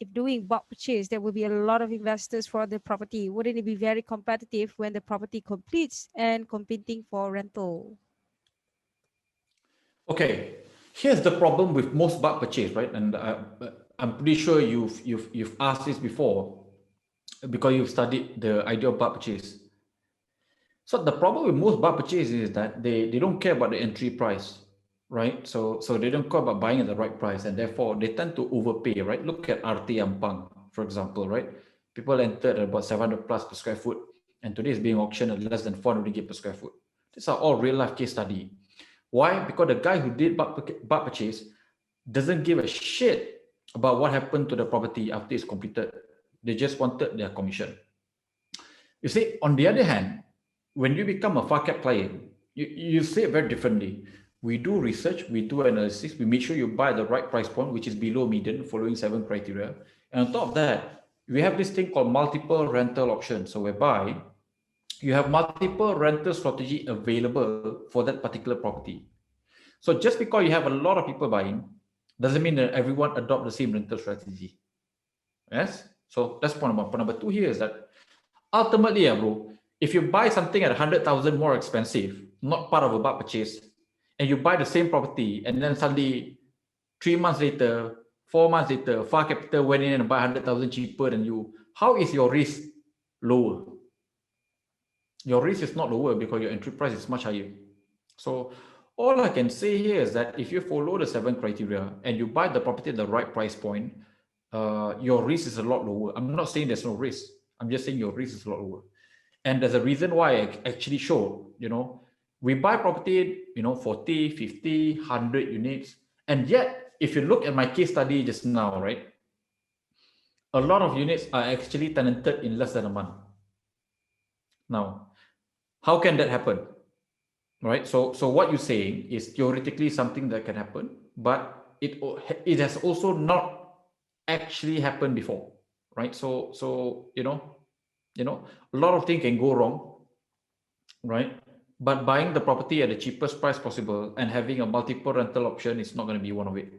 if doing bulk purchase, there will be a lot of investors for the property. Wouldn't it be very competitive when the property completes and competing for rental? Okay, here's the problem with most bulk purchase, right? And I'm pretty sure you've asked this before because you've studied the idea of bulk purchase. So the problem with most bulk purchase is that they don't care about the entry price, right? So they don't care about buying at the right price, and therefore they tend to overpay, right? Look at RT Ampang, for example, right? People entered at about 700 plus per square foot, and today is being auctioned at less than 400 ringgit per square foot. These are all real life case study. Why? Because the guy who did bulk purchase doesn't give a shit about what happened to the property after it's completed. They just wanted their commission. You see, on the other hand, when you become a far cap client, you say it very differently. We do research, we do analysis, we make sure you buy the right price point, which is below median, following 7 criteria. And on top of that, we have this thing called multiple rental options. So whereby you have multiple rental strategy available for that particular property. So just because you have a lot of people buying, doesn't mean that everyone adopt the same rental strategy. Yes? So that's point number one. Point number two here is that ultimately, bro, if you buy something at 100,000 more expensive, not part of a bulk purchase, and you buy the same property, and then suddenly 3 months later, 4 months later, Far Capital went in and buy 100,000 cheaper than you, how is your risk lower? Your risk is not lower because your entry price is much higher. So all I can say here is that if you follow the 7 criteria and you buy the property at the right price point, your risk is a lot lower. I'm not saying there's no risk. I'm just saying your risk is a lot lower. And there's a reason why I actually show, we buy property, 40, 50, 100 units. And yet, if you look at my case study just now, right, a lot of units are actually tenanted in less than a month. Now, how can that happen? Right? So what you're saying is theoretically something that can happen, but it has also not actually happened before, right? So a lot of things can go wrong, right? But buying the property at the cheapest price possible and having a multiple rental option is not going to be one of it.